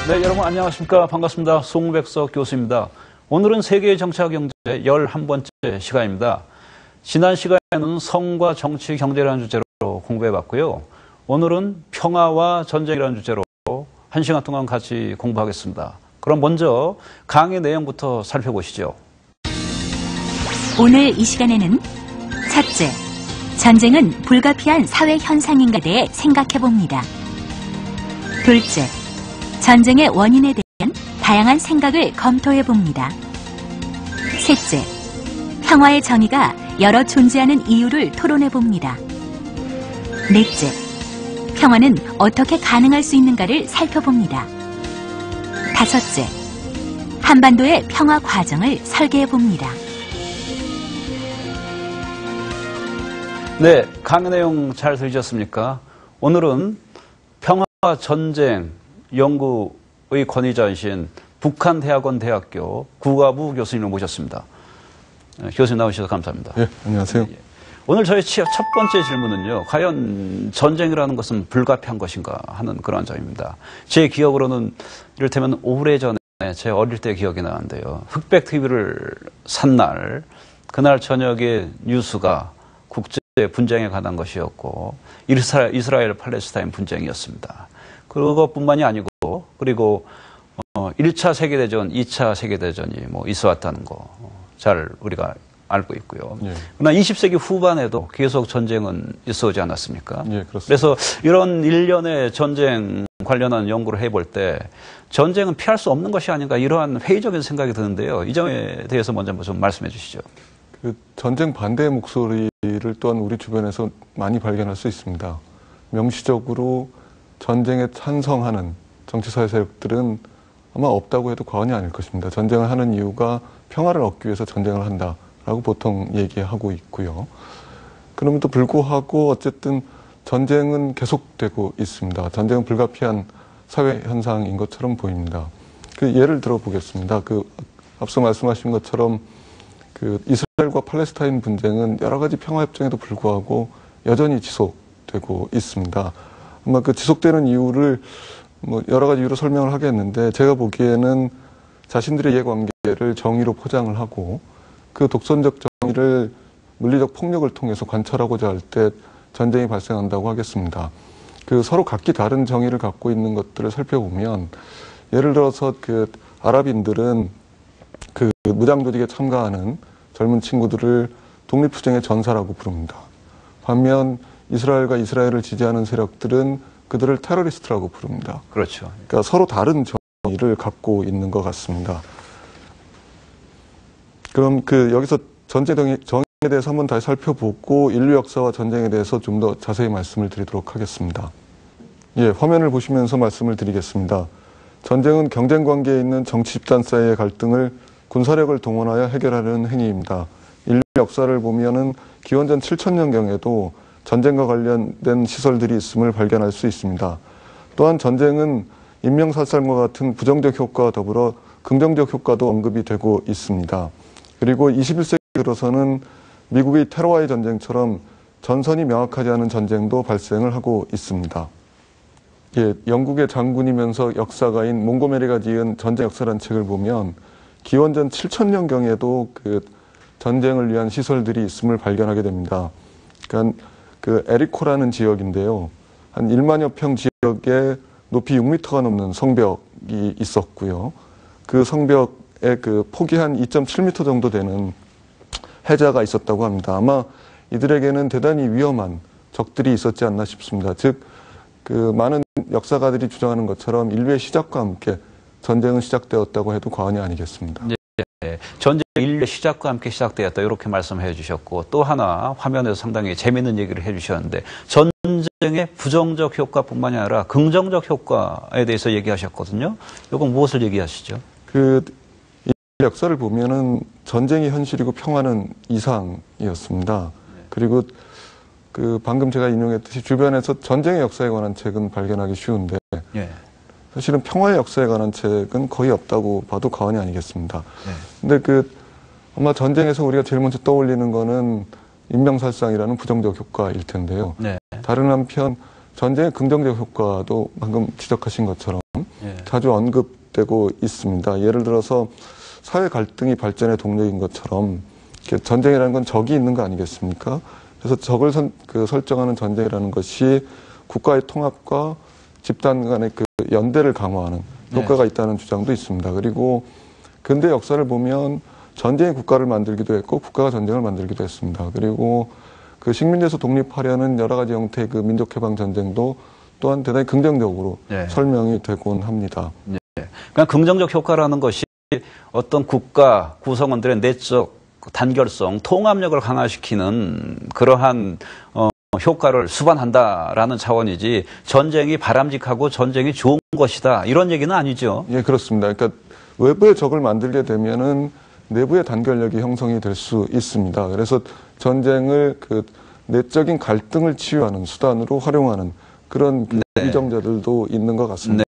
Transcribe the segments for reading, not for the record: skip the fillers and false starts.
네, 여러분 안녕하십니까. 반갑습니다. 송백석 교수입니다. 오늘은 세계 정치와 경제 11번째 시간입니다. 지난 시간에는 성과 정치, 경제라는 주제로 공부해봤고요. 오늘은 평화와 전쟁이라는 주제로 1시간 동안 같이 공부하겠습니다. 그럼 먼저 강의 내용부터 살펴보시죠. 오늘 이 시간에는 첫째, 전쟁은 불가피한 사회 현상인가에 대해 생각해봅니다. 둘째, 전쟁의 원인에 대한 다양한 생각을 검토해봅니다. 셋째, 평화의 정의가 여러 존재하는 이유를 토론해봅니다. 넷째, 평화는 어떻게 가능할 수 있는가를 살펴봅니다. 다섯째, 한반도의 평화 과정을 설계해봅니다. 네, 강의 내용 잘 들으셨습니까? 오늘은 평화와 전쟁 연구의 권위자이신 북한대학원 대학교 국어부 교수님을 모셨습니다. 교수님 나오셔서 감사합니다. 네, 안녕하세요. 오늘 저희 첫 번째 질문은요. 과연 전쟁이라는 것은 불가피한 것인가 하는 그런 점입니다. 제 기억으로는 이를테면 오래전에 제 어릴 때 기억이 나는데요. 흑백 TV를 산 날, 그날 저녁에 뉴스가 국제 분쟁에 관한 것이었고 이스라엘 팔레스타인 분쟁이었습니다. 그것뿐만이 아니고 그리고 1차 세계대전, 2차 세계대전이 있어 왔다는 거 잘 우리가 알고 있고요. 예. 그러나 20세기 후반에도 계속 전쟁은 있어 오지 않았습니까? 예, 그렇습니다. 그래서 이런 일련의 전쟁 관련한 연구를 해볼 때 전쟁은 피할 수 없는 것이 아닌가 이러한 회의적인 생각이 드는데요. 이 점에 대해서 먼저 좀 말씀해 주시죠. 그 전쟁 반대의 목소리를 또한 우리 주변에서 많이 발견할 수 있습니다. 명시적으로 전쟁에 찬성하는 정치사회 세력들은 아마 없다고 해도 과언이 아닐 것입니다. 전쟁을 하는 이유가 평화를 얻기 위해서 전쟁을 한다라고 보통 얘기하고 있고요. 그럼에도 불구하고 어쨌든 전쟁은 계속되고 있습니다. 전쟁은 불가피한 사회 현상인 것처럼 보입니다. 그 예를 들어 보겠습니다. 앞서 말씀하신 것처럼 이스라엘과 팔레스타인 분쟁은 여러 가지 평화협정에도 불구하고 여전히 지속되고 있습니다. 아마 지속되는 이유를 여러 가지 이유로 설명을 하겠는데 제가 보기에는 자신들의 이해관계를 정의로 포장을 하고 그 독선적 정의를 물리적 폭력을 통해서 관철하고자 할 때 전쟁이 발생한다고 하겠습니다. 서로 각기 다른 정의를 갖고 있는 것들을 살펴보면 예를 들어서 아랍인들은 무장 조직에 참가하는 젊은 친구들을 독립투쟁의 전사라고 부릅니다. 반면 이스라엘과 이스라엘을 지지하는 세력들은 그들을 테러리스트라고 부릅니다. 그렇죠. 그러니까 서로 다른 정의를 갖고 있는 것 같습니다. 그럼 여기서 전쟁 정의에 대해서 한번 다시 살펴보고 인류 역사와 전쟁에 대해서 좀 더 자세히 말씀을 드리도록 하겠습니다. 예, 화면을 보시면서 말씀을 드리겠습니다. 전쟁은 경쟁 관계에 있는 정치 집단 사이의 갈등을 군사력을 동원하여 해결하려는 행위입니다. 인류 역사를 보면은 기원전 7000년경에도 전쟁과 관련된 시설들이 있음을 발견할 수 있습니다. 또한 전쟁은 인명살상과 같은 부정적 효과와 더불어 긍정적 효과도 언급이 되고 있습니다. 그리고 21세기 들어서는 미국의 테러와의 전쟁처럼 전선이 명확하지 않은 전쟁도 발생을 하고 있습니다. 예, 영국의 장군이면서 역사가인 몽고메리가 지은 전쟁 역사라는 책을 보면 기원전 7000년경에도 전쟁을 위한 시설들이 있음을 발견하게 됩니다. 그러니까 에리코라는 지역인데요. 한 1만여 평 지역에 높이 6m가 넘는 성벽이 있었고요. 그 성벽에 폭이 한 2.7m 정도 되는 해자가 있었다고 합니다. 아마 이들에게는 대단히 위험한 적들이 있었지 않나 싶습니다. 즉, 많은 역사가들이 주장하는 것처럼 인류의 시작과 함께 전쟁은 시작되었다고 해도 과언이 아니겠습니다. 네, 전쟁 인류의 시작과 함께 시작되었다 이렇게 말씀해 주셨고 또 하나 화면에서 상당히 재미있는 얘기를 해 주셨는데 전쟁의 부정적 효과뿐만이 아니라 긍정적 효과에 대해서 얘기하셨거든요. 이건 무엇을 얘기하시죠? 역사를 보면은 전쟁이 현실이고 평화는 이상이었습니다. 그리고 방금 제가 인용했듯이 주변에서 전쟁의 역사에 관한 책은 발견하기 쉬운데 예. 사실은 평화의 역사에 관한 책은 거의 없다고 봐도 과언이 아니겠습니다. 근데 아마 전쟁에서 우리가 제일 먼저 떠올리는 거는 인명살상이라는 부정적 효과일 텐데요. 네. 다른 한편 전쟁의 긍정적 효과도 방금 지적하신 것처럼 자주 언급되고 있습니다. 예를 들어서 사회 갈등이 발전의 동력인 것처럼 전쟁이라는 건 적이 있는 거 아니겠습니까? 그래서 적을 설정하는 전쟁이라는 것이 국가의 통합과 집단 간의 그 연대를 강화하는 효과가 있다는 주장도 있습니다. 그리고 근대 역사를 보면 전쟁이 국가를 만들기도 했고 국가가 전쟁을 만들기도 했습니다. 그리고 그 식민지에서 독립하려는 여러 가지 형태의 그 민족해방 전쟁도 또한 대단히 긍정적으로 설명이 되곤 합니다. 그러니까 긍정적 효과라는 것이 어떤 국가 구성원들의 내적 단결성, 통합력을 강화시키는 그러한 효과를 수반한다라는 차원이지 전쟁이 바람직하고 전쟁이 좋은 것이다 이런 얘기는 아니죠. 예, 그렇습니다. 그러니까 외부의 적을 만들게 되면은 내부의 단결력이 형성이 될 수 있습니다. 그래서 전쟁을 그 내적인 갈등을 치유하는 수단으로 활용하는 그런 이정자들도 있는 것 같습니다.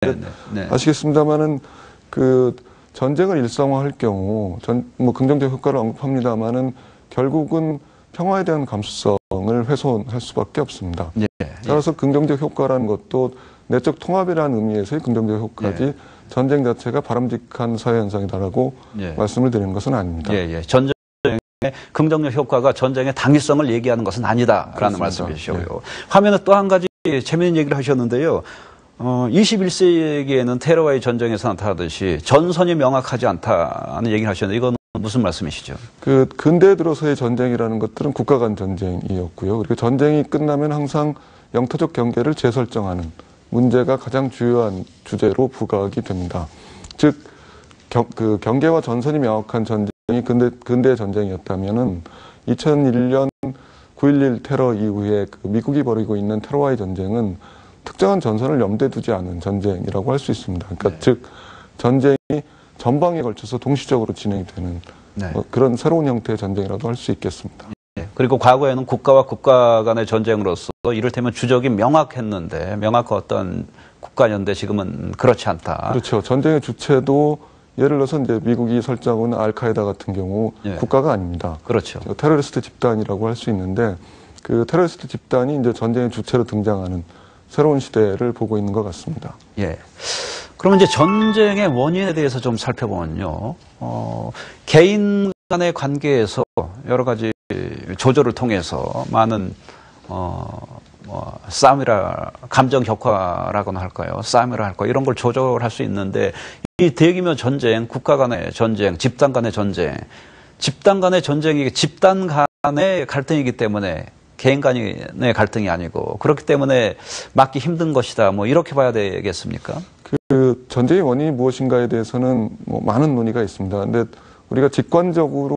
아시겠습니다만은 그 전쟁을 일상화할 경우 뭐 긍정적 효과를 언급합니다만은 결국은 평화에 대한 감수성을 훼손할 수밖에 없습니다. 따라서 긍정적 효과라는 것도 내적 통합이라는 의미에서의 긍정적 효과지 전쟁 자체가 바람직한 사회 현상이다라고 말씀을 드리는 것은 아닙니다. 전쟁의 긍정적 효과가 전쟁의 당위성을 얘기하는 것은 아니다라는 말씀이시고요. 화면에 또 한 가지 재미있는 얘기를 하셨는데요. 21세기에는 테러와의 전쟁에서 나타나듯이 전선이 명확하지 않다는 얘기를 하셨는데 이건 무슨 말씀이시죠? 그 근대에 들어서의 전쟁이라는 것들은 국가 간 전쟁이었고요. 그리고 전쟁이 끝나면 항상 영토적 경계를 재설정하는 문제가 가장 주요한 주제로 부각이 됩니다. 즉, 그 경계와 전선이 명확한 전쟁이 근대의 전쟁이었다면은 2001년 9.11 테러 이후에 그 미국이 벌이고 있는 테러와의 전쟁은 특정한 전선을 염두에 두지 않은 전쟁이라고 할 수 있습니다. 그러니까 즉 전쟁이 전방에 걸쳐서 동시적으로 진행이 되는 그런 새로운 형태의 전쟁이라도 할 수 있겠습니다. 그리고 과거에는 국가와 국가 간의 전쟁으로서 이를테면 주적이 명확했는데 명확한 어떤 국가였는데 지금은 그렇지 않다. 그렇죠. 전쟁의 주체도 예를 들어서 이제 미국이 설정한 알카에다 같은 경우 국가가 아닙니다. 그렇죠. 테러리스트 집단이라고 할 수 있는데 그 테러리스트 집단이 이제 전쟁의 주체로 등장하는 새로운 시대를 보고 있는 것 같습니다. 그러면 이제 전쟁의 원인에 대해서 좀 살펴보면요. 개인 간의 관계에서 여러 가지 조절을 통해서 많은 싸움이라 감정 격화라고나 할까요? 싸움이라 할까요? 이런 걸 조절할 수 있는데 이 대규모 전쟁, 국가 간의 전쟁, 집단 간의 전쟁, 집단 간의 전쟁이 집단 간의 갈등이기 때문에 개인 간의 갈등이 아니고 그렇기 때문에 막기 힘든 것이다. 뭐 이렇게 봐야 되겠습니까? 그 전쟁의 원인이 무엇인가에 대해서는 뭐 많은 논의가 있습니다. 근데 우리가 직관적으로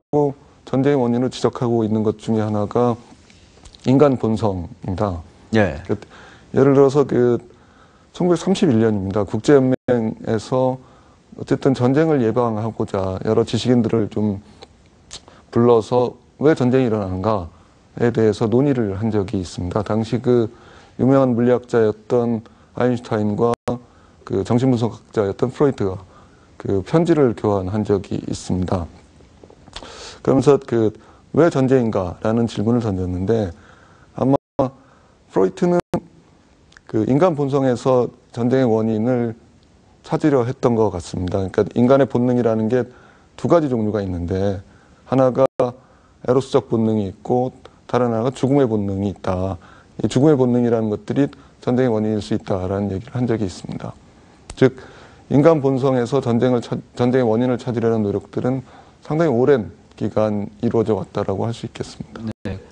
전쟁의 원인을 지적하고 있는 것 중에 하나가 인간 본성입니다. 예를 들어서 그 1931년입니다. 국제연맹에서 어쨌든 전쟁을 예방하고자 여러 지식인들을 좀 불러서 왜 전쟁이 일어나는가에 대해서 논의를 한 적이 있습니다. 당시 그 유명한 물리학자였던 아인슈타인과 그 정신분석학자였던 프로이트가 그 편지를 교환한 적이 있습니다. 그러면서 그 왜 전쟁인가라는 질문을 던졌는데 아마 프로이트는 그 인간 본성에서 전쟁의 원인을 찾으려 했던 것 같습니다. 그러니까 인간의 본능이라는 게 두 가지 종류가 있는데 하나가 에로스적 본능이 있고 다른 하나가 죽음의 본능이 있다. 이 죽음의 본능이라는 것들이 전쟁의 원인일 수 있다라는 얘기를 한 적이 있습니다. 즉 인간 본성에서 전쟁의 원인을 찾으려는 노력들은 상당히 오랜 기간 이루어져 왔다라고 할 수 있겠습니다.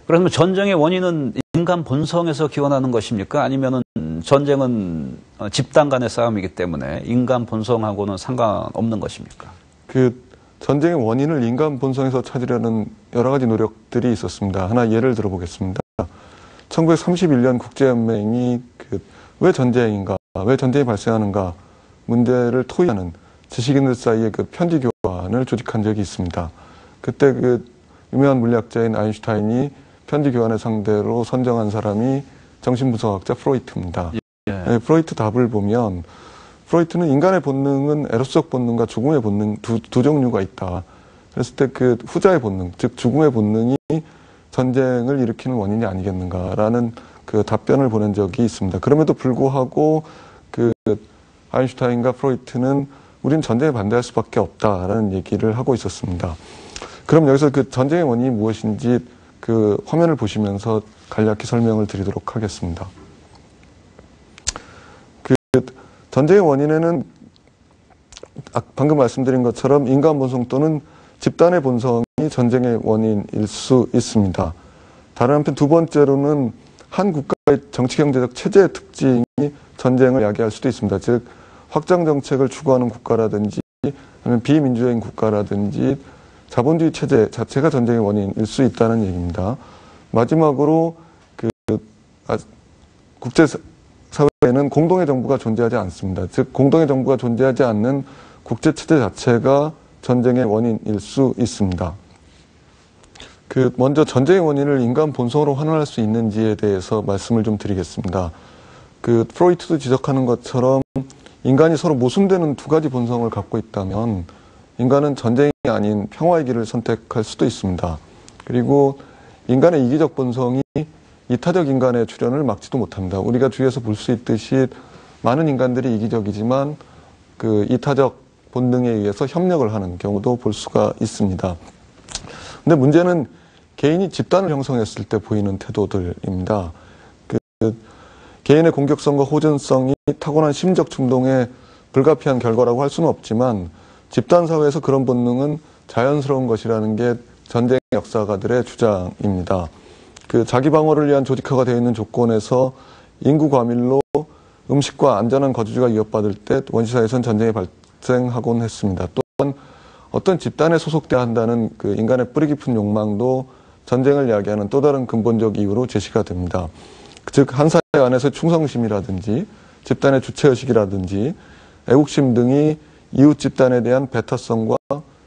그러면 전쟁의 원인은 인간 본성에서 기원하는 것입니까? 아니면은 전쟁은 집단 간의 싸움이기 때문에 인간 본성하고는 상관없는 것입니까? 그 전쟁의 원인을 인간 본성에서 찾으려는 여러 가지 노력들이 있었습니다. 하나 예를 들어보겠습니다. 1931년 국제연맹이 왜 전쟁인가, 왜 전쟁이 발생하는가 문제를 토의하는 지식인들 사이에 그 편지 교환을 조직한 적이 있습니다. 그때 그 유명한 물리학자인 아인슈타인이 편지 교환의 상대로 선정한 사람이 정신분석학자 프로이트입니다. 프로이트 답을 보면 프로이트는 인간의 본능은 에로스적 본능과 죽음의 본능 두 종류가 있다. 그랬을 때 그 후자의 본능, 즉 죽음의 본능이 전쟁을 일으키는 원인이 아니겠는가라는 그 답변을 보낸 적이 있습니다. 그럼에도 불구하고 그 아인슈타인과 프로이트는 우린 전쟁에 반대할 수밖에 없다라는 얘기를 하고 있었습니다. 그럼 여기서 그 전쟁의 원인이 무엇인지 그 화면을 보시면서 간략히 설명을 드리도록 하겠습니다. 그 전쟁의 원인에는 방금 말씀드린 것처럼 인간 본성 또는 집단의 본성이 전쟁의 원인일 수 있습니다. 다른 한편 두 번째로는 한 국가의 정치 경제적 체제의 특징이 전쟁을 야기할 수도 있습니다. 즉 확장 정책을 추구하는 국가라든지 아니면 비민주적인 국가라든지 자본주의 체제 자체가 전쟁의 원인일 수 있다는 얘기입니다. 마지막으로 국제사회에는 공동의 정부가 존재하지 않습니다. 즉 공동의 정부가 존재하지 않는 국제체제 자체가 전쟁의 원인일 수 있습니다. 먼저 전쟁의 원인을 인간 본성으로 환원할 수 있는지에 대해서 말씀을 좀 드리겠습니다. 프로이트도 지적하는 것처럼 인간이 서로 모순되는 두 가지 본성을 갖고 있다면 인간은 전쟁이 아닌 평화의 길을 선택할 수도 있습니다. 그리고 인간의 이기적 본성이 이타적 인간의 출현을 막지도 못합니다. 우리가 주위에서 볼 수 있듯이 많은 인간들이 이기적이지만 그 이타적 본능에 의해서 협력을 하는 경우도 볼 수가 있습니다. 근데 문제는 개인이 집단을 형성했을 때 보이는 태도들입니다. 개인의 공격성과 호전성이 타고난 심적 충동에 불가피한 결과라고 할 수는 없지만 집단 사회에서 그런 본능은 자연스러운 것이라는 게 전쟁 역사가들의 주장입니다. 자기 방어를 위한 조직화가 되어 있는 조건에서 인구 과밀로 음식과 안전한 거주지가 위협받을 때 원시사회에서는 전쟁이 발생하곤 했습니다. 또한 어떤 집단에 소속돼야 한다는 인간의 뿌리 깊은 욕망도 전쟁을 이야기하는 또 다른 근본적 이유로 제시가 됩니다. 즉 한 사회 안에서 충성심이라든지 집단의 주체의식이라든지 애국심 등이 이웃 집단에 대한 배타성과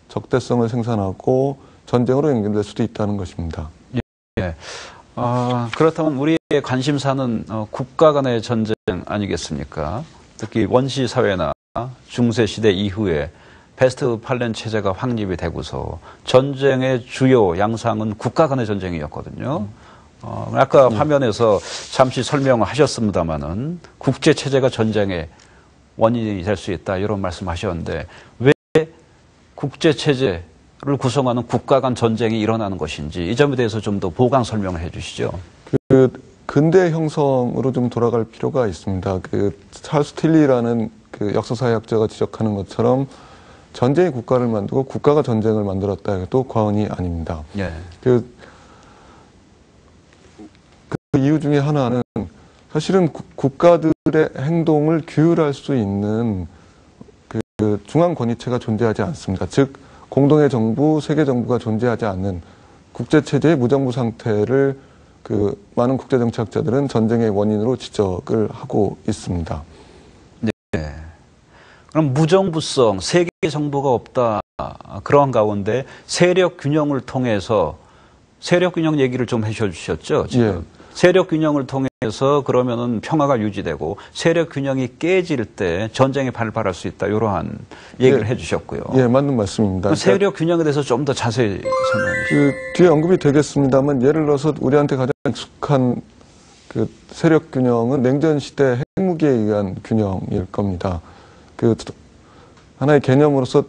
적대성을 생산하고 전쟁으로 연결될 수도 있다는 것입니다. 예. 그렇다면 우리의 관심사는 국가 간의 전쟁 아니겠습니까? 특히 원시 사회나 중세 시대 이후에 베스트팔렌 체제가 확립이 되고서 전쟁의 주요 양상은 국가 간의 전쟁이었거든요. 아까 화면에서 잠시 설명하셨습니다마는 국제 체제가 전쟁의 원인이 될 수 있다 이런 말씀하셨는데 왜 국제 체제를 구성하는 국가 간 전쟁이 일어나는 것인지 이 점에 대해서 좀 더 보강 설명을 해주시죠. 근대 형성으로 좀 돌아갈 필요가 있습니다. 찰스 틸리라는 역사사회학자가 지적하는 것처럼 전쟁이 국가를 만들고 국가가 전쟁을 만들었다 해도 과언이 아닙니다. 예. 그 이유 중에 하나는 사실은 국가들의 행동을 규율할 수 있는 중앙 권위체가 존재하지 않습니다. 즉 공동의 정부, 세계 정부가 존재하지 않는 국제 체제의 무정부 상태를 많은 국제 정치학자들은 전쟁의 원인으로 지적을 하고 있습니다. 네. 그럼 무정부성, 세계 정부가 없다 그런 가운데 세력 균형을 통해서 세력 균형 얘기를 좀 해주셨죠? 지금. 예. 세력 균형을 통해서 그러면은 평화가 유지되고 세력 균형이 깨질 때 전쟁이 발발할 수 있다 이러한 얘기를 해주셨고요. 예, 맞는 말씀입니다. 세력 균형에 대해서 좀 더 자세히 설명해 주시죠. 뒤에 언급이 되겠습니다만 예를 들어서 우리한테 가장 익숙한 세력 균형은 냉전 시대 핵무기에 의한 균형일 겁니다. 하나의 개념으로서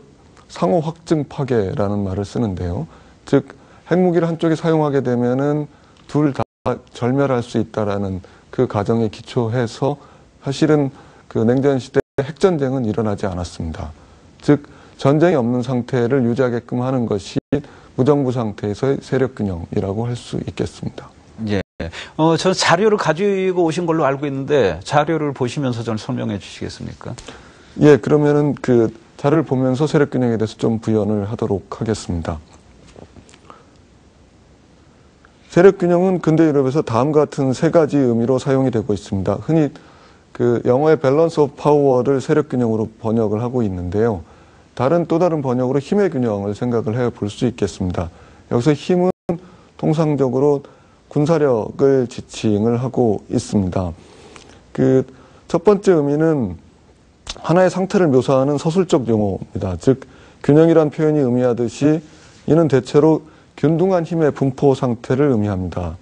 상호 확증 파괴라는 말을 쓰는데요. 즉 핵무기를 한쪽이 사용하게 되면은 둘 다 절멸할 수 있다라는 그 가정에 기초해서 사실은 냉전 시대 핵전쟁은 일어나지 않았습니다. 즉 전쟁이 없는 상태를 유지하게끔 하는 것이 무정부 상태에서의 세력 균형이라고 할 수 있겠습니다. 예. 저는 자료를 가지고 오신 걸로 알고 있는데 자료를 보시면서 좀 설명해 주시겠습니까? 예, 그러면은 자료를 보면서 세력 균형에 대해서 좀 부연을 하도록 하겠습니다. 세력 균형은 근대 유럽에서 다음과 같은 세 가지 의미로 사용이 되고 있습니다. 흔히 영어의 밸런스 오브 파워를 세력 균형으로 번역을 하고 있는데요. 또 다른 번역으로 힘의 균형을 생각을 해 볼 수 있겠습니다. 여기서 힘은 통상적으로 군사력을 지칭을 하고 있습니다. 첫 번째 의미는 하나의 상태를 묘사하는 서술적 용어입니다. 즉 균형이란 표현이 의미하듯이 이는 대체로 균등한 힘의 분포 상태를 의미합니다.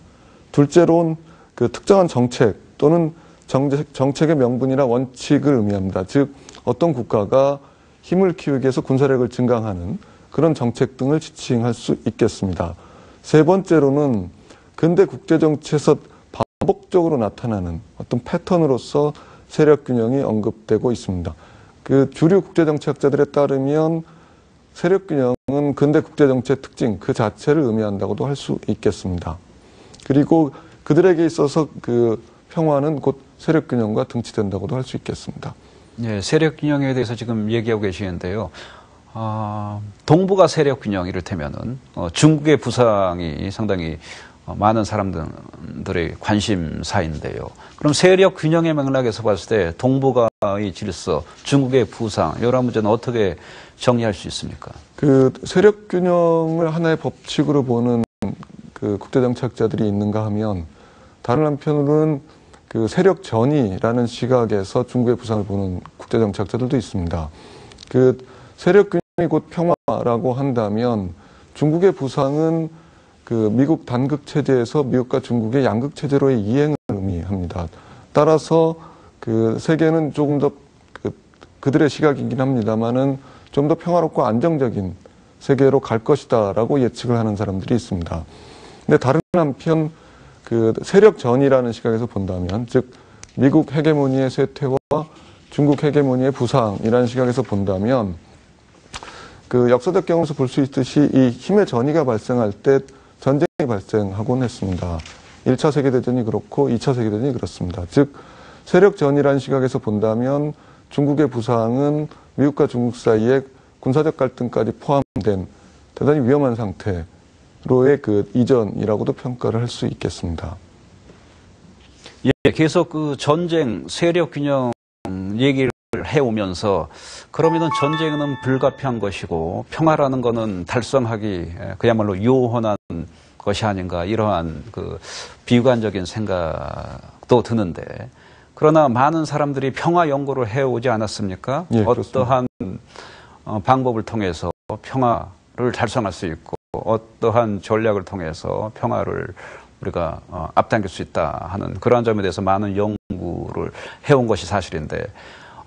둘째로는 그 특정한 정책 또는 정책의 명분이나 원칙을 의미합니다. 즉 어떤 국가가 힘을 키우기 위해서 군사력을 증강하는 그런 정책 등을 지칭할 수 있겠습니다. 세 번째로는 근대 국제정치에서 반복적으로 나타나는 어떤 패턴으로서 세력균형이 언급되고 있습니다. 그 주류 국제정치학자들에 따르면 세력균형은 근대 국제정치의 특징 그 자체를 의미한다고도 할 수 있겠습니다. 그리고 그들에게 있어서 그 평화는 곧 세력균형과 등치된다고도 할 수 있겠습니다. 예, 세력균형에 대해서 지금 얘기하고 계시는데요. 동북아 세력균형 이를테면은 중국의 부상이 상당히 많은 사람들의 관심사인데요. 그럼 세력균형의 맥락에서 봤을 때 동북아의 질서, 중국의 부상 이런 문제는 어떻게 정리할 수 있습니까? 그 세력균형을 하나의 법칙으로 보는 그 국제정치학자들이 있는가 하면 다른 한편으로는 그 세력전이라는 시각에서 중국의 부상을 보는 국제정치학자들도 있습니다. 그 세력균형이 곧 평화라고 한다면 중국의 부상은 그 미국 단극 체제에서 미국과 중국의 양극 체제로의 이행을 의미합니다. 따라서 그 세계는 조금 더 그들의 시각이긴 합니다만은 좀 더 평화롭고 안정적인 세계로 갈 것이다라고 예측을 하는 사람들이 있습니다. 근데 다른 한편 그 세력전이라는 시각에서 본다면, 즉 미국 헤게모니의 쇠퇴와 중국 헤게모니의 부상이라는 시각에서 본다면, 그 역사적 경험에서 볼 수 있듯이 이 힘의 전이가 발생할 때 전쟁이 발생하곤 했습니다. 1차 세계대전이 그렇고 2차 세계대전이 그렇습니다. 즉 세력전이라는 시각에서 본다면 중국의 부상은 미국과 중국 사이에 군사적 갈등까지 포함된 대단히 위험한 상태로의 그 이전이라고도 평가를 할 수 있겠습니다. 예, 계속 그 전쟁, 세력균형 얘기를 해오면서 그러면은 전쟁은 불가피한 것이고 평화라는 거는 달성하기 그야말로 요원한 것이 아닌가 이러한 그 비관적인 생각도 드는데 그러나 많은 사람들이 평화 연구를 해오지 않았습니까? 예, 어떠한 방법을 통해서 평화를 달성할 수 있고 어떠한 전략을 통해서 평화를 우리가 앞당길 수 있다 하는 그러한 점에 대해서 많은 연구를 해온 것이 사실인데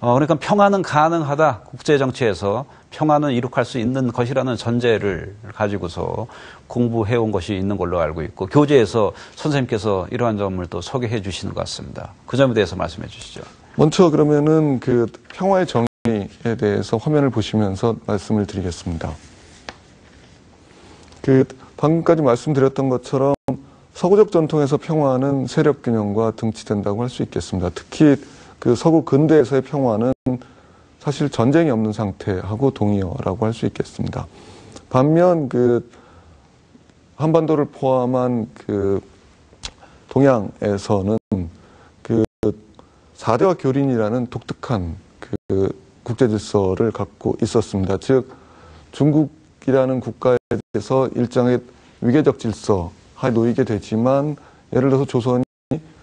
그러니까 평화는 가능하다. 국제정치에서 평화는 이룩할 수 있는 것이라는 전제를 가지고서 공부해온 것이 있는 걸로 알고 있고 교재에서 선생님께서 이러한 점을 또 소개해 주시는 것 같습니다. 그 점에 대해서 말씀해 주시죠. 먼저 그러면은 그 평화의 정의에 대해서 화면을 보시면서 말씀을 드리겠습니다. 그 방금까지 말씀드렸던 것처럼 서구적 전통에서 평화는 세력균형과 등치된다고 할 수 있겠습니다. 특히 그 서구 근대에서의 평화는 사실 전쟁이 없는 상태하고 동의어라고 할 수 있겠습니다. 반면 그 한반도를 포함한 그 동양에서는 그 4대화 교린이라는 독특한 그 국제 질서를 갖고 있었습니다. 즉 중국이라는 국가에 대해서 일정의 위계적 질서하에 놓이게 되지만 예를 들어서 조선이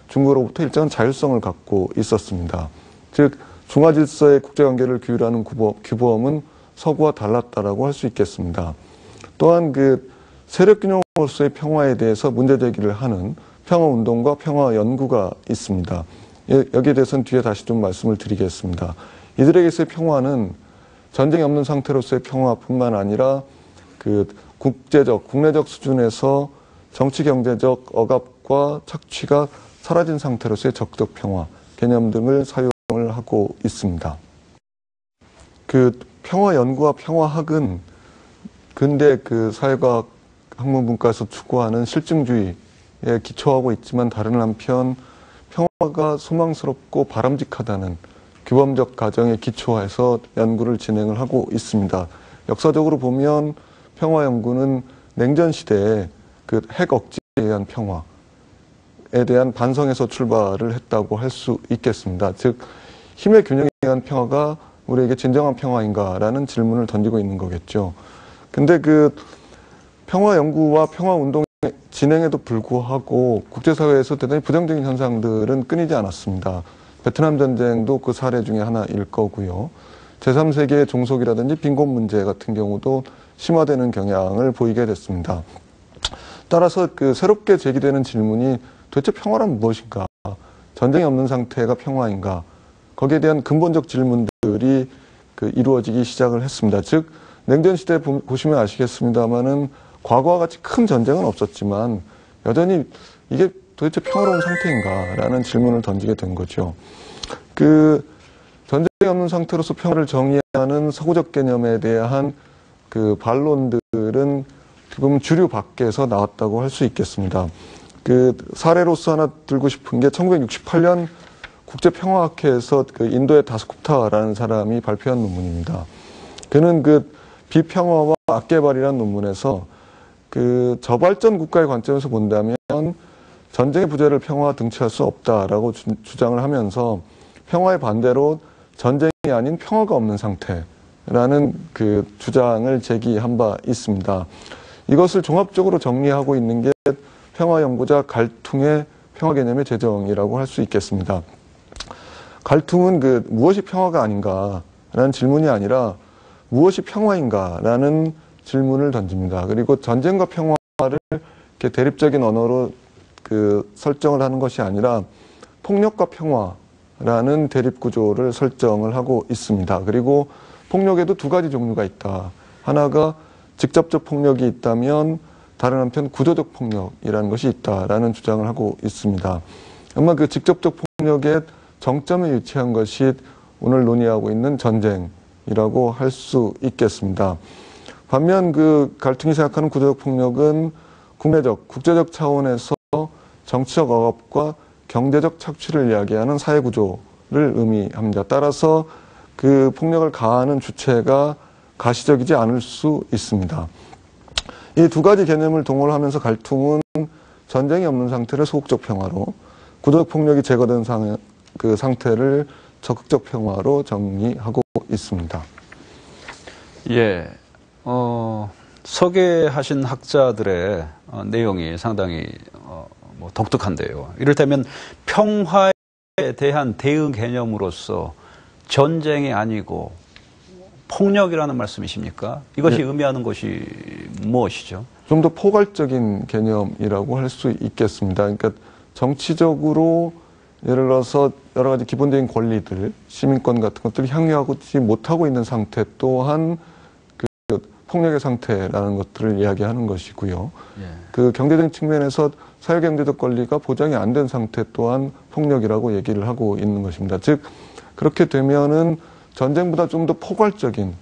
중국으로부터 일정한 자율성을 갖고 있었습니다. 즉 중화 질서의 국제관계를 규율하는 규범은 서구와 달랐다라고 할 수 있겠습니다. 또한 그 세력균형으로서의 평화에 대해서 문제 제기를 하는 평화운동과 평화연구가 있습니다. 여기에 대해서는 뒤에 다시 좀 말씀을 드리겠습니다. 이들에게서의 평화는 전쟁이 없는 상태로서의 평화뿐만 아니라 그 국제적, 국내적 수준에서 정치 경제적 억압과 착취가 사라진 상태로서의 적적 평화 개념 등을 사용을 하고 있습니다. 그 평화 연구와 평화학은 근대 그 사회과학 학문 문과에서 추구하는 실증주의에 기초하고 있지만 다른 한편 평화가 소망스럽고 바람직하다는 규범적 가정에 기초해서 연구를 진행을 하고 있습니다. 역사적으로 보면 평화 연구는 냉전 시대에 그 핵 억지에 의한 평화에 대한 반성에서 출발을 했다고 할 수 있겠습니다. 즉 힘의 균형에 의한 평화가 우리에게 진정한 평화인가라는 질문을 던지고 있는 거겠죠. 근데 그 평화 연구와 평화 운동의 진행에도 불구하고 국제사회에서 대단히 부정적인 현상들은 끊이지 않았습니다. 베트남 전쟁도 그 사례 중에 하나일 거고요. 제3세계의 종속이라든지 빈곤 문제 같은 경우도 심화되는 경향을 보이게 됐습니다. 따라서 그 새롭게 제기되는 질문이 도대체 평화란 무엇인가? 전쟁이 없는 상태가 평화인가? 거기에 대한 근본적 질문들이 이루어지기 시작을 했습니다. 즉 냉전 시대 보시면 아시겠습니다만은 과거와 같이 큰 전쟁은 없었지만 여전히 이게 도대체 평화로운 상태인가라는 질문을 던지게 된 거죠. 전쟁이 없는 상태로서 평화를 정의하는 서구적 개념에 대한 반론들은 보면 주류 밖에서 나왔다고 할 수 있겠습니다. 사례로서 하나 들고 싶은 게 1968년 국제평화학회에서 인도의 다스구프타라는 사람이 발표한 논문입니다. 그는 비평화와 악개발이라는 논문에서 저발전 국가의 관점에서 본다면 전쟁의 부재를 평화와 등치할 수 없다라고 주장을 하면서 평화의 반대로 전쟁이 아닌 평화가 없는 상태라는 주장을 제기한 바 있습니다. 이것을 종합적으로 정리하고 있는 게 평화연구자 갈퉁의 평화 개념의 제정이라고 할 수 있겠습니다. 갈퉁은 무엇이 평화가 아닌가라는 질문이 아니라 무엇이 평화인가라는 질문을 던집니다. 그리고 전쟁과 평화를 이렇게 대립적인 언어로 설정을 하는 것이 아니라 폭력과 평화라는 대립 구조를 설정을 하고 있습니다. 그리고 폭력에도 두 가지 종류가 있다. 하나가 직접적 폭력이 있다면 다른 한편 구조적 폭력이라는 것이 있다라는 주장을 하고 있습니다. 아마 직접적 폭력의 정점에 위치한 것이 오늘 논의하고 있는 전쟁이라고 할 수 있겠습니다. 반면 갈퉁이 생각하는 구조적 폭력은 국제적 차원에서 정치적 억압과 경제적 착취를 이야기하는 사회 구조를 의미합니다. 따라서 폭력을 가하는 주체가 가시적이지 않을 수 있습니다. 이 두 가지 개념을 동원하면서 갈퉁은 전쟁이 없는 상태를 소극적 평화로, 구조적 폭력이 제거된 상태를 적극적 평화로 정리하고 있습니다. 예, 소개하신 학자들의 내용이 상당히 독특한데요. 이를테면 평화에 대한 대응 개념으로서 전쟁이 아니고 폭력이라는 말씀이십니까? 이것이 의미하는 것이 무엇이죠? 좀 더 포괄적인 개념이라고 할 수 있겠습니다. 그러니까 정치적으로 예를 들어서 여러 가지 기본적인 권리들, 시민권 같은 것들을 향유하지 못하고 있는 상태 또한 폭력의 상태라는 것들을 이야기하는 것이고요. 경제적인 측면에서 사회경제적 권리가 보장이 안 된 상태 또한 폭력이라고 얘기를 하고 있는 것입니다. 즉 그렇게 되면은 전쟁보다 좀 더 포괄적인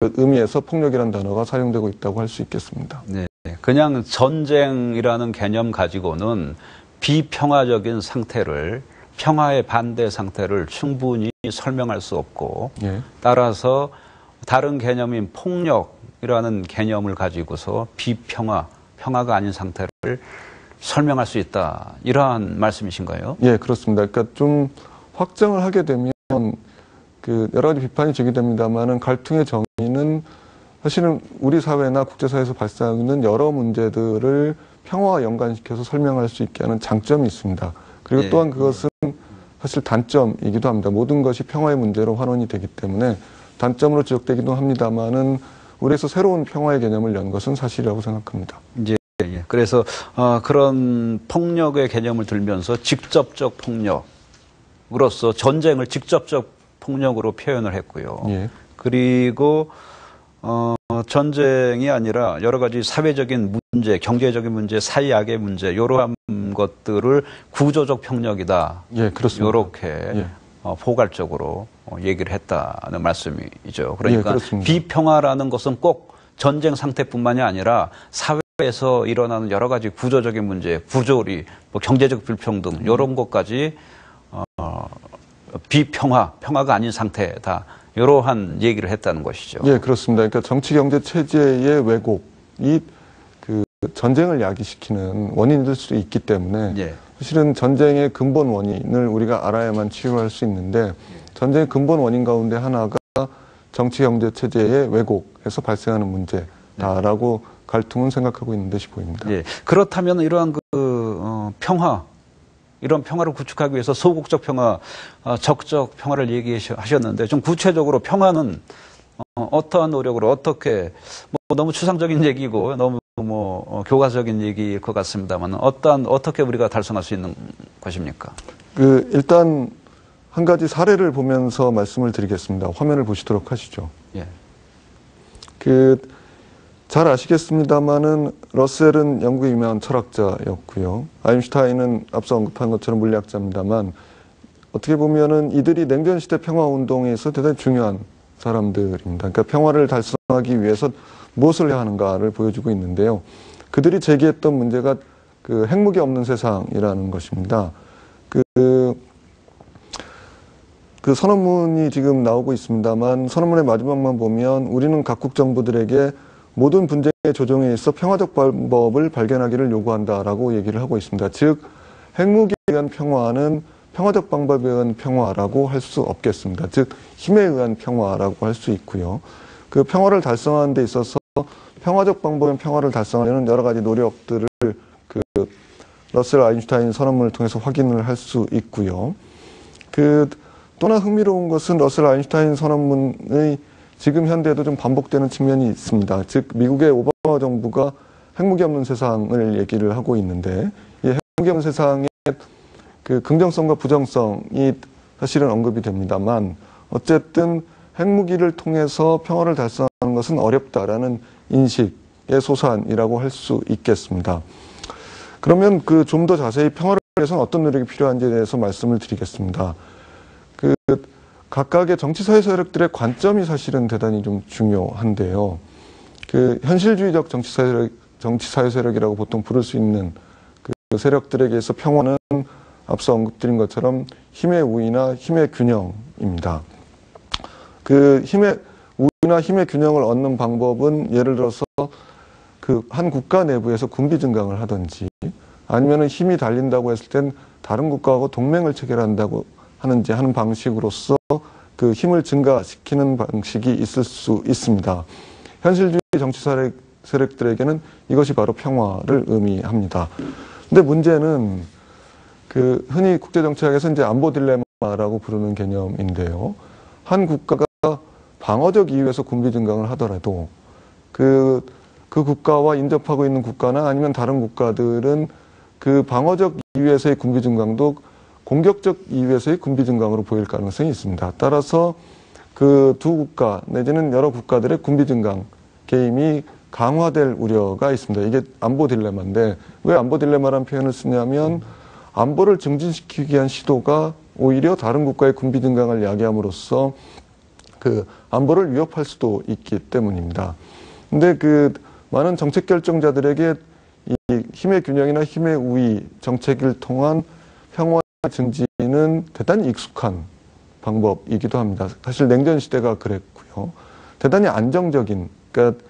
의미에서 폭력이라는 단어가 사용되고 있다고 할 수 있겠습니다. 네, 그냥 전쟁이라는 개념 가지고는 비평화적인 상태를, 평화의 반대 상태를 충분히 설명할 수 없고, 따라서 다른 개념인 폭력이라는 개념을 가지고서 평화가 아닌 상태를 설명할 수 있다. 이러한 말씀이신가요? 예, 그렇습니다. 그러니까 좀 확정을 하게 되면 여러 가지 비판이 제기됩니다만은 갈퉁의 정의는 사실은 우리 사회나 국제사회에서 발생하는 여러 문제들을 평화와 연관시켜서 설명할 수 있게 하는 장점이 있습니다. 그리고 또한 그것은 사실 단점이기도 합니다. 모든 것이 평화의 문제로 환원이 되기 때문에 단점으로 지적되기도 합니다만은 우리에서 새로운 평화의 개념을 연 것은 사실이라고 생각합니다. 그래서 그런 폭력의 개념을 들면서 직접적 폭력으로서 전쟁을 직접적 폭력으로 표현을 했고요. 그리고 전쟁이 아니라 여러 가지 사회적인 문제, 경제적인 문제, 사회악의 문제 이러한 것들을 구조적 폭력이다. 그렇습니다. 이렇게 포괄적으로 얘기를 했다는 말씀이죠. 그러니까 비평화라는 것은 꼭 전쟁 상태뿐만이 아니라 사회에서 일어나는 여러 가지 구조적인 문제, 구조리, 경제적 불평등 이런 것까지 평화가 아닌 상태다. 이러한 얘기를 했다는 것이죠. 그렇습니다. 그러니까 정치 경제 체제의 왜곡이 전쟁을 야기시키는 원인이 될 수 있기 때문에 사실은 전쟁의 근본 원인을 우리가 알아야만 치유할 수 있는데 전쟁의 근본 원인 가운데 하나가 정치 경제 체제의 왜곡에서 발생하는 문제다라고 갈퉁은 생각하고 있는 듯이 보입니다. 그렇다면 이러한 이런 평화를 구축하기 위해서 소극적 평화, 적적 평화를 얘기하셨는데 좀 구체적으로 평화는 어떠한 노력으로 어떻게 너무 추상적인 얘기고 너무 교과적인 얘기일 것 같습니다만 어떻게 우리가 달성할 수 있는 것입니까? 일단 한 가지 사례를 보면서 말씀을 드리겠습니다. 화면을 보시도록 하시죠. 예. 잘 아시겠습니다만은 러셀은 영국의 유명한 철학자였고요. 아인슈타인은 앞서 언급한 것처럼 물리학자입니다만 어떻게 보면은 이들이 냉전 시대 평화 운동에서 대단히 중요한 사람들입니다. 그러니까 평화를 달성하기 위해서 무엇을 해야 하는가를 보여주고 있는데요. 그들이 제기했던 문제가 핵무기 없는 세상이라는 것입니다. 그 선언문이 지금 나오고 있습니다만 선언문의 마지막만 보면 우리는 각국 정부들에게 모든 분쟁의 조정에 있어 평화적 방법을 발견하기를 요구한다라고 얘기를 하고 있습니다. 즉 핵무기에 의한 평화는 평화적 방법에 의한 평화라고 할 수 없겠습니다. 즉 힘에 의한 평화라고 할 수 있고요. 그 평화를 달성하는 데 있어서 평화적 방법의 평화를 달성하려는 여러 가지 노력들을 러셀 아인슈타인 선언문을 통해서 확인을 할 수 있고요. 또나 흥미로운 것은 러셀 아인슈타인 선언문의 지금 현대에도 좀 반복되는 측면이 있습니다. 즉 미국의 오바마 정부가 핵무기 없는 세상을 얘기를 하고 있는데 이 핵무기 없는 세상의 긍정성과 부정성이 사실은 언급이 됩니다만 어쨌든 핵무기를 통해서 평화를 달성하는 것은 어렵다라는 인식의 소산이라고 할 수 있겠습니다. 그러면 좀 더 자세히 평화를 위해서는 어떤 노력이 필요한지에 대해서 말씀을 드리겠습니다. 각각의 정치사회 세력들의 관점이 사실은 대단히 좀 중요한데요. 현실주의적 정치사회 세력이라고 보통 부를 수 있는 세력들에게서 평화는 앞서 언급드린 것처럼 힘의 우위나 힘의 균형입니다. 힘의 우위나 힘의 균형을 얻는 방법은 예를 들어서 한 국가 내부에서 군비 증강을 하든지 아니면은 힘이 달린다고 했을 땐 다른 국가하고 동맹을 체결한다고 하는지 하는 방식으로서 힘을 증가시키는 방식이 있을 수 있습니다. 현실주의 정치 세력들에게는 이것이 바로 평화를 의미합니다. 근데 문제는 흔히 국제정치학에서 이제 안보 딜레마라고 부르는 개념인데요. 한 국가가 방어적 이유에서 군비 증강을 하더라도 그 국가와 인접하고 있는 국가나 아니면 다른 국가들은 방어적 이유에서의 군비 증강도 공격적 이유에서의 군비 증강으로 보일 가능성이 있습니다. 따라서 두 국가 내지는 여러 국가들의 군비 증강 게임이 강화될 우려가 있습니다. 이게 안보 딜레마인데 왜 안보 딜레마라는 표현을 쓰냐면 안보를 증진시키기 위한 시도가 오히려 다른 국가의 군비 증강을 야기함으로써 안보를 위협할 수도 있기 때문입니다. 근데 많은 정책 결정자들에게 이 힘의 균형이나 힘의 우위 정책을 통한 평화 증진은 대단히 익숙한 방법이기도 합니다. 사실 냉전 시대가 그랬고요. 대단히 안정적인, 그러니까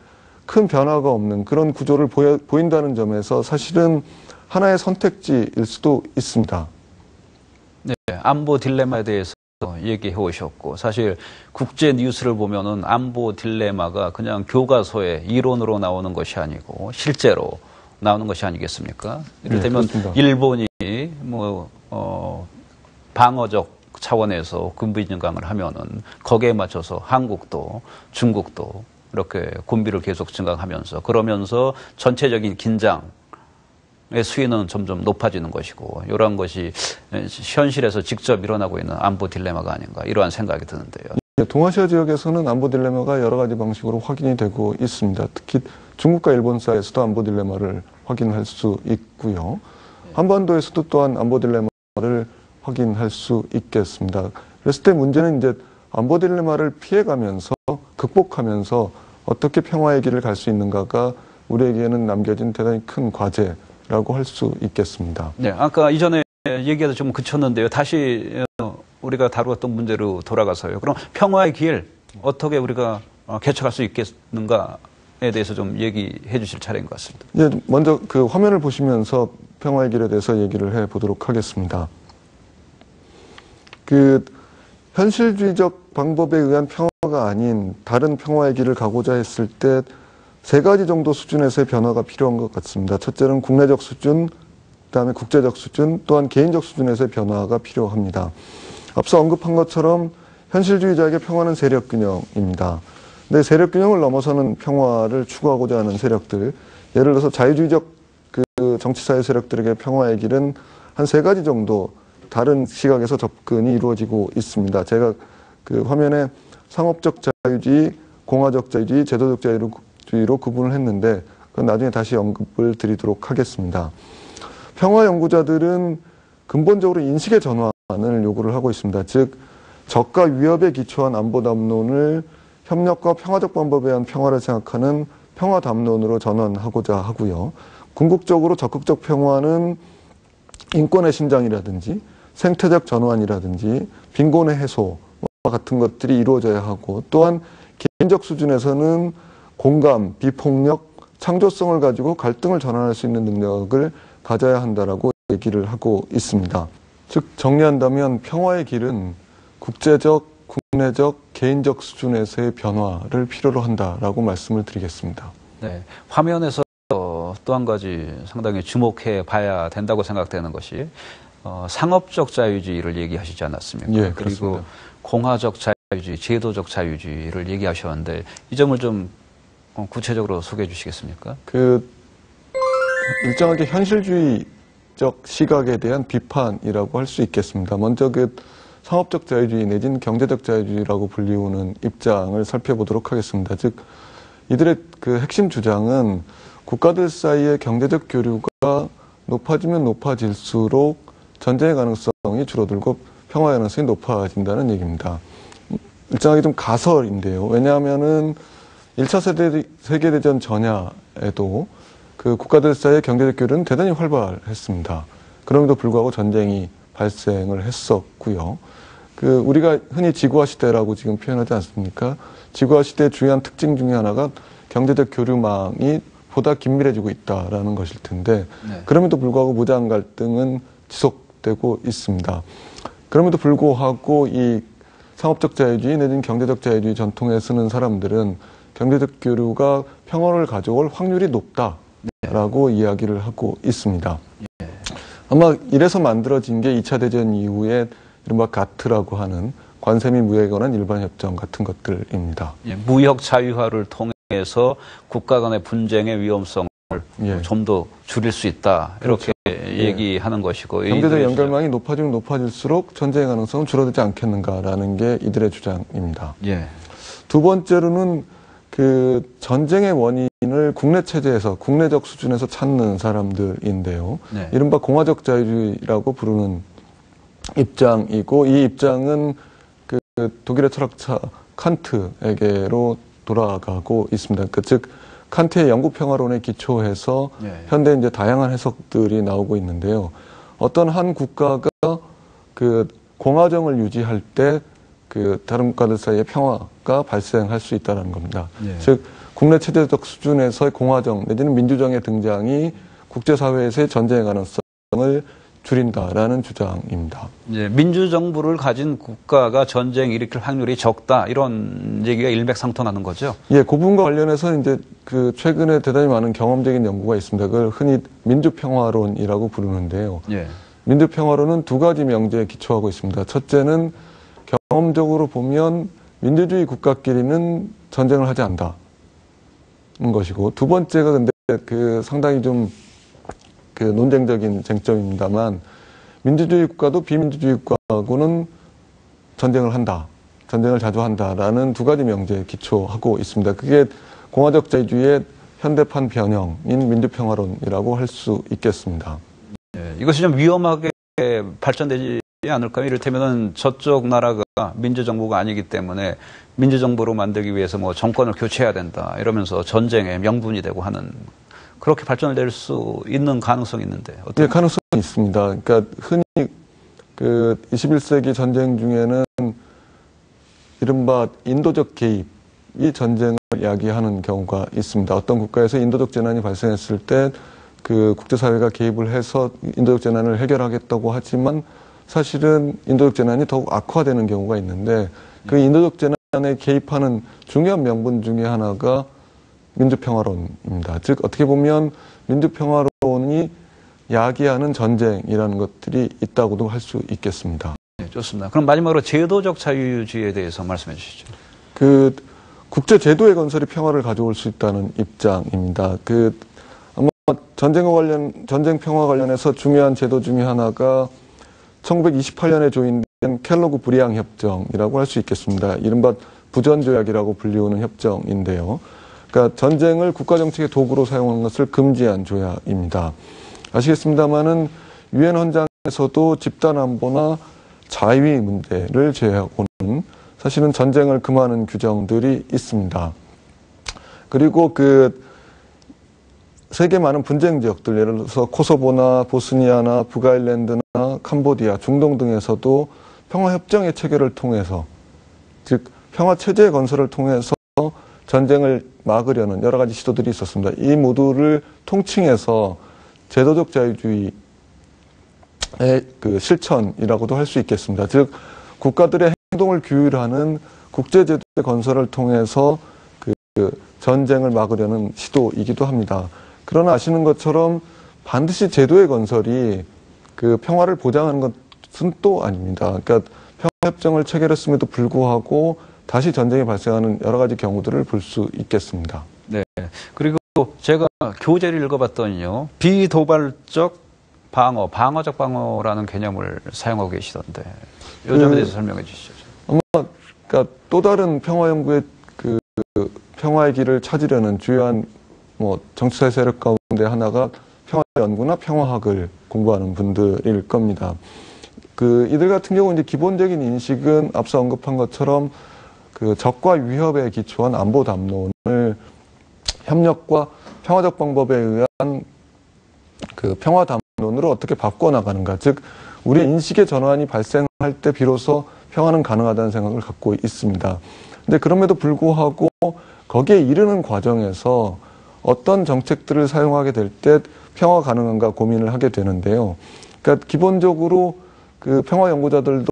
큰 변화가 없는 그런 구조를 보인다는 점에서 사실은 하나의 선택지일 수도 있습니다. 네, 안보 딜레마에 대해서 얘기해 오셨고 사실 국제 뉴스를 보면은 안보 딜레마가 그냥 교과서에 이론으로 나오는 것이 아니고 실제로 나오는 것이 아니겠습니까? 이를테면 네, 일본이 방어적 차원에서 군비 증강을 하면은 거기에 맞춰서 한국도 중국도 이렇게 군비를 계속 증강하면서 그러면서 전체적인 긴장의 수위는 점점 높아지는 것이고 이러한 것이 현실에서 직접 일어나고 있는 안보 딜레마가 아닌가 이러한 생각이 드는데요. 동아시아 지역에서는 안보 딜레마가 여러 가지 방식으로 확인이 되고 있습니다. 특히 중국과 일본 사이에서도 안보 딜레마를 확인할 수 있고요. 한반도에서도 또한 안보 딜레마를 확인할 수 있겠습니다. 그랬을 때 문제는 이제 안보 딜레마를 피해가면서 극복하면서 어떻게 평화의 길을 갈 수 있는가가 우리에게는 남겨진 대단히 큰 과제라고 할 수 있겠습니다. 네, 아까 이전에 얘기가 좀 그쳤는데요. 다시 우리가 다루었던 문제로 돌아가서요. 그럼 평화의 길 어떻게 우리가 개척할 수 있겠는가에 대해서 좀 얘기해 주실 차례인 것 같습니다. 예, 먼저 화면을 보시면서 평화의 길에 대해서 얘기를 해 보도록 하겠습니다. 현실주의적 방법에 의한 평화가 아닌 다른 평화의 길을 가고자 했을 때 세 가지 정도 수준에서의 변화가 필요한 것 같습니다. 첫째는 국내적 수준, 그다음에 국제적 수준, 또한 개인적 수준에서의 변화가 필요합니다. 앞서 언급한 것처럼 현실주의자에게 평화는 세력균형입니다. 근데 세력 균형을 넘어서는 평화를 추구하고자 하는 세력들, 예를 들어서 자유주의적 그 정치사회 세력들에게 평화의 길은 한 3가지 정도 다른 시각에서 접근이 이루어지고 있습니다. 제가 그 화면에 상업적 자유주의, 공화적 자유주의, 제도적 자유주의로 구분을 했는데 그건 나중에 다시 언급을 드리도록 하겠습니다. 평화 연구자들은 근본적으로 인식의 전환을 요구를 하고 있습니다. 즉 적과 위협에 기초한 안보 담론을 협력과 평화적 방법에 의한 평화를 생각하는 평화 담론으로 전환하고자 하고요. 궁극적으로 적극적 평화는 인권의 신장이라든지 생태적 전환이라든지 빈곤의 해소와 같은 것들이 이루어져야 하고, 또한 개인적 수준에서는 공감, 비폭력, 창조성을 가지고 갈등을 전환할 수 있는 능력을 가져야 한다라고 얘기를 하고 있습니다. 즉 정리한다면 평화의 길은 국제적, 국내적, 개인적 수준에서의 변화를 필요로 한다라고 말씀을 드리겠습니다. 네, 화면에서 또 한 가지 상당히 주목해 봐야 된다고 생각되는 것이 상업적 자유주의를 얘기하시지 않았습니까? 예, 그리고 그렇습니다. 공화적 자유주의, 제도적 자유주의를 얘기하셨는데 이 점을 좀 구체적으로 소개해 주시겠습니까? 일정하게 현실주의적 시각에 대한 비판이라고 할 수 있겠습니다. 먼저 상업적 자유주의 내지는 경제적 자유주의라고 불리우는 입장을 살펴보도록 하겠습니다. 즉 이들의 핵심 주장은 국가들 사이의 경제적 교류가 높아지면 높아질수록 전쟁의 가능성이 줄어들고 평화의 가능성이 높아진다는 얘기입니다. 일정하게 좀 가설인데요. 왜냐하면은 1차 세계대전 전야에도 국가들 사이의 경제적 교류는 대단히 활발했습니다. 그럼에도 불구하고 전쟁이 발생을 했었고요. 우리가 흔히 지구화 시대라고 지금 표현하지 않습니까? 지구화 시대의 중요한 특징 중에 하나가 경제적 교류망이 보다 긴밀해지고 있다라는 것일 텐데, 네. 그럼에도 불구하고 무장 갈등은 지속되고 있습니다. 그럼에도 불구하고 이 상업적 자유주의 내지는 경제적 자유주의 전통에 쓰는 사람들은 경제적 교류가 평화를 가져올 확률이 높다라고 네. 이야기를 하고 있습니다. 네. 아마 이래서 만들어진 게 2차 대전 이후에 이른바 가트라고 하는 관세 및 무역에 관한 일반 협정 같은 것들입니다. 예, 무역 자유화를 통해서 국가 간의 분쟁의 위험성을 예. 좀 더 줄일 수 있다. 이렇게 그렇죠. 얘기하는 예. 것이고. 경제적 연결망이 높아지면 높아질수록 전쟁의 가능성은 줄어들지 않겠는가라는 게 이들의 주장입니다. 예. 두 번째로는 전쟁의 원인을 국내 체제에서, 국내적 수준에서 찾는 사람들인데요. 네. 이른바 공화적 자유주의라고 부르는 입장이고, 이 입장은 독일의 철학자 칸트에게로 돌아가고 있습니다. 즉 칸트의 영국 평화론에 기초해서 네. 현대 이제 다양한 해석들이 나오고 있는데요. 어떤 한 국가가 공화정을 유지할 때 다른 국가들 사이에 평화가 발생할 수 있다는 겁니다. 네. 즉 국내 체제적 수준에서의 공화정 내지는 민주정의 등장이 국제사회에서의 전쟁의 가능성을 줄인다라는 주장입니다. 예, 민주정부를 가진 국가가 전쟁 일으킬 확률이 적다, 이런 얘기가 일맥상통하는 거죠? 예, 그 부분과 관련해서 이제 최근에 대단히 많은 경험적인 연구가 있습니다. 그걸 흔히 민주평화론이라고 부르는데요. 예. 민주평화론은 2가지 명제에 기초하고 있습니다. 첫째는 경험적으로 보면 민주주의 국가끼리는 전쟁을 하지 않는다는 것이고, 두 번째가 근데 상당히 좀 논쟁적인 쟁점입니다만, 민주주의 국가도 비민주주의 국가하고는 전쟁을 한다, 전쟁을 자주 한다라는 2가지 명제에 기초하고 있습니다. 그게 공화적 자유주의의 현대판 변형인 민주평화론이라고 할 수 있겠습니다. 네, 이것이 좀 위험하게 발전되지 않을까요? 이를테면은 저쪽 나라가 민주정부가 아니기 때문에 민주정부로 만들기 위해서 정권을 교체해야 된다 이러면서 전쟁의 명분이 되고 하는, 그렇게 발전을 낼 수 있는 가능성이 있는데 네, 가능성이 있습니다. 그러니까 흔히 21세기 전쟁 중에는 이른바 인도적 개입이 전쟁을 야기하는 경우가 있습니다. 어떤 국가에서 인도적 재난이 발생했을 때 국제사회가 개입을 해서 인도적 재난을 해결하겠다고 하지만 사실은 인도적 재난이 더욱 악화되는 경우가 있는데, 그 인도적 재난에 개입하는 중요한 명분 중에 하나가 민주평화론입니다. 즉 어떻게 보면 민주평화론이 야기하는 전쟁이라는 것들이 있다고도 할 수 있겠습니다. 네, 좋습니다. 그럼 마지막으로 제도적 자유주의에 대해서 말씀해 주시죠. 국제 제도의 건설이 평화를 가져올 수 있다는 입장입니다. 아마 전쟁 평화 관련해서 중요한 제도 중에 하나가 1928년에 조인된 켈로그 브리앙 협정이라고 할 수 있겠습니다. 이른바 부전조약이라고 불리우는 협정인데요. 그러니까 전쟁을 국가정책의 도구로 사용하는 것을 금지한 조약입니다. 아시겠습니다마는 유엔 헌장에서도 집단안보나 자위 문제를 제외하고는 사실은 전쟁을 금하는 규정들이 있습니다. 그리고 세계 많은 분쟁 지역들, 예를 들어서 코소보나 보스니아나 북아일랜드나 캄보디아, 중동 등에서도 평화협정의 체결을 통해서, 즉 평화체제 건설을 통해서 전쟁을 막으려는 여러 가지 시도들이 있었습니다. 이 모두를 통칭해서 제도적 자유주의의 실천이라고도 할 수 있겠습니다. 즉 국가들의 행동을 규율하는 국제제도의 건설을 통해서 전쟁을 막으려는 시도이기도 합니다. 그러나 아시는 것처럼 반드시 제도의 건설이 평화를 보장하는 것은 또 아닙니다. 그러니까 평화협정을 체결했음에도 불구하고 다시 전쟁이 발생하는 여러 가지 경우들을 볼 수 있겠습니다. 네. 그리고 제가 교재를 읽어봤더니요, 비도발적 방어, 방어적 방어라는 개념을 사용하고 계시던데, 이 점에 대해서 설명해 주시죠. 아마 그러니까 또 다른 평화 연구의 평화의 길을 찾으려는 주요한 정치사회 세력 가운데 하나가 평화 연구나 평화학을 공부하는 분들일 겁니다. 이들 같은 경우 이제 기본적인 인식은 앞서 언급한 것처럼 적과 위협에 기초한 안보 담론을 협력과 평화적 방법에 의한 평화 담론으로 어떻게 바꿔나가는가. 즉, 우리 인식의 전환이 발생할 때 비로소 평화는 가능하다는 생각을 갖고 있습니다. 근데 그럼에도 불구하고 거기에 이르는 과정에서 어떤 정책들을 사용하게 될 때 평화 가능한가 고민을 하게 되는데요. 그러니까 기본적으로 평화 연구자들도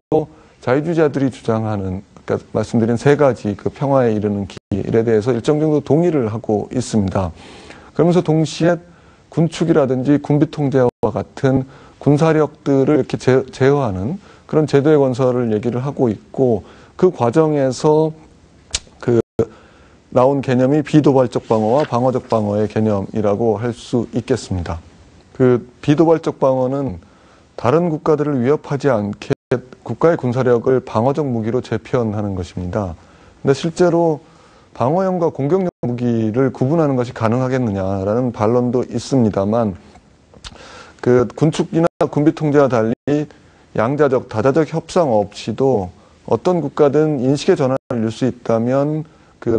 자유주의자들이 주장하는, 그러니까 말씀드린 세 가지 평화에 이르는 길에 대해서 일정 정도 동의를 하고 있습니다. 그러면서 동시에 군축이라든지 군비 통제와 같은 군사력들을 이렇게 제어하는 그런 제도의 건설을 얘기를 하고 있고, 그 과정에서 나온 개념이 비도발적 방어와 방어적 방어의 개념이라고 할 수 있겠습니다. 비도발적 방어는 다른 국가들을 위협하지 않게 국가의 군사력을 방어적 무기로 재편하는 것입니다. 근데 실제로 방어형과 공격용 무기를 구분하는 것이 가능하겠느냐라는 반론도 있습니다만, 군축이나 군비 통제와 달리 양자적, 다자적 협상 없이도 어떤 국가든 인식의 전환을 이룰 수 있다면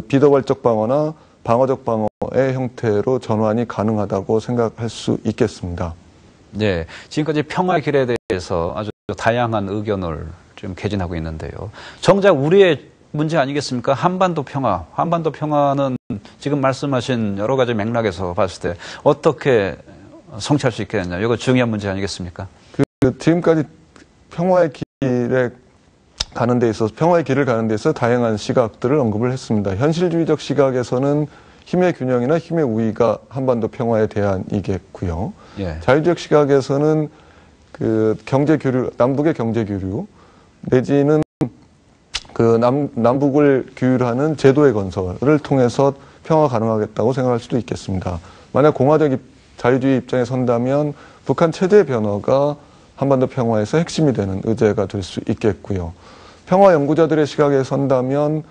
비도발적 방어나 방어적 방어의 형태로 전환이 가능하다고 생각할 수 있겠습니다. 네, 지금까지 평화의 길에 대해서 아주 다양한 의견을 좀 개진하고 있는데요. 정작 우리의 문제 아니겠습니까? 한반도 평화. 한반도 평화는 지금 말씀하신 여러 가지 맥락에서 봤을 때 어떻게 성취할 수 있겠느냐. 이거 중요한 문제 아니겠습니까? 지금까지 평화의 길을 가는 데 있어서 다양한 시각들을 언급을 했습니다. 현실주의적 시각에서는 힘의 균형이나 힘의 우위가 한반도 평화의 대안이겠고요. 예. 자유주의적 시각에서는 경제 교류, 남북의 경제 교류 내지는 남북을 규율하는 제도의 건설을 통해서 평화 가능하겠다고 생각할 수도 있겠습니다. 만약 공화적 자유주의 입장에 선다면 북한 체제 변화가 한반도 평화에서 핵심이 되는 의제가 될 수 있겠고요. 평화 연구자들의 시각에 선다면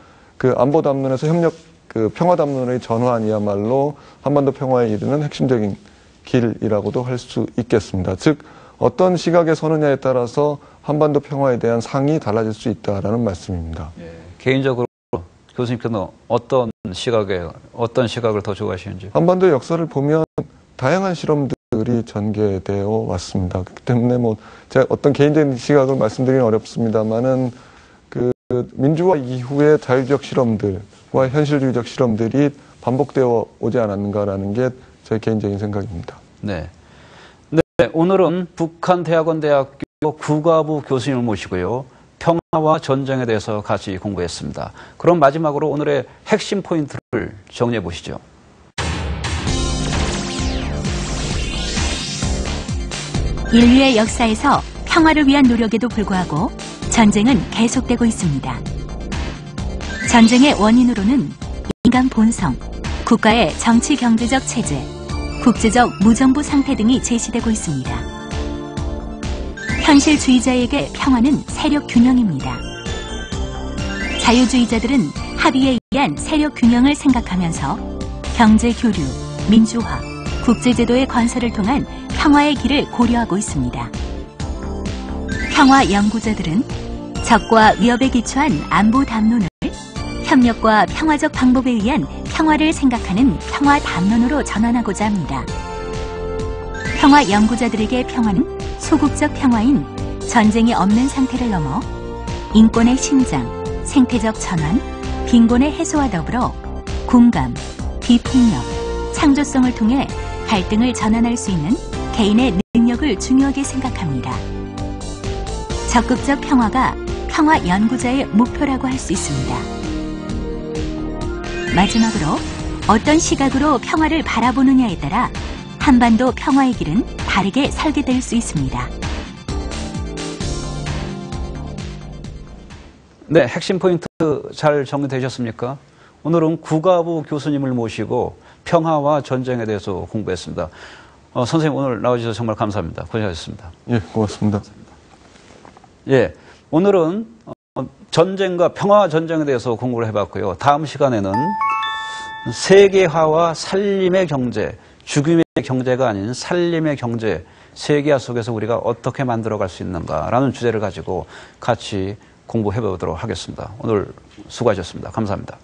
안보 담론에서 평화 담론의 전환이야말로 한반도 평화에 이르는 핵심적인 길이라고도 할 수 있겠습니다. 즉 어떤 시각에 서느냐에 따라서 한반도 평화에 대한 상이 달라질 수 있다라는 말씀입니다. 예. 개인적으로 교수님께서는 어떤 시각을 더 좋아하시는지? 한반도 역사를 보면 다양한 실험들이 전개되어 왔습니다. 그렇기 때문에 제가 어떤 개인적인 시각을 말씀드리긴 어렵습니다만은 민주화 이후의 자유적 실험들과 현실주의적 실험들이 반복되어 오지 않았는가라는 게 제 개인적인 생각입니다. 네. 오늘은 북한대학원대학교 국가부 교수님을 모시고요. 평화와 전쟁에 대해서 같이 공부했습니다. 그럼 마지막으로 오늘의 핵심 포인트를 정리해 보시죠. 인류의 역사에서 평화를 위한 노력에도 불구하고 전쟁은 계속되고 있습니다. 전쟁의 원인으로는 인간 본성, 국가의 정치 경제적 체제, 국제적 무정부 상태 등이 제시되고 있습니다. 현실주의자에게 평화는 세력 균형입니다. 자유주의자들은 합의에 의한 세력 균형을 생각하면서 경제 교류, 민주화, 국제제도의 건설을 통한 평화의 길을 고려하고 있습니다. 평화 연구자들은 적과 위협에 기초한 안보 담론을 협력과 평화적 방법에 의한 평화를 생각하는 평화 담론으로 전환하고자 합니다. 평화 연구자들에게 평화는 소극적 평화인 전쟁이 없는 상태를 넘어 인권의 신장, 생태적 전환, 빈곤의 해소와 더불어 공감, 비폭력, 창조성을 통해 갈등을 전환할 수 있는 개인의 능력을 중요하게 생각합니다. 적극적 평화가 평화 연구자의 목표라고 할 수 있습니다. 마지막으로 어떤 시각으로 평화를 바라보느냐에 따라 한반도 평화의 길은 다르게 설계될 수 있습니다. 네, 핵심 포인트 잘 정리되셨습니까? 오늘은 국가부 교수님을 모시고 평화와 전쟁에 대해서 공부했습니다. 선생님 오늘 나와주셔서 정말 감사합니다. 고생하셨습니다. 예, 고맙습니다. 예, 오늘은 전쟁과 평화 전쟁에 대해서 공부를 해봤고요. 다음 시간에는 세계화와 살림의 경제, 죽임의 경제가 아닌 살림의 경제, 세계화 속에서 우리가 어떻게 만들어갈 수 있는가라는 주제를 가지고 같이 공부해보도록 하겠습니다. 오늘 수고하셨습니다. 감사합니다.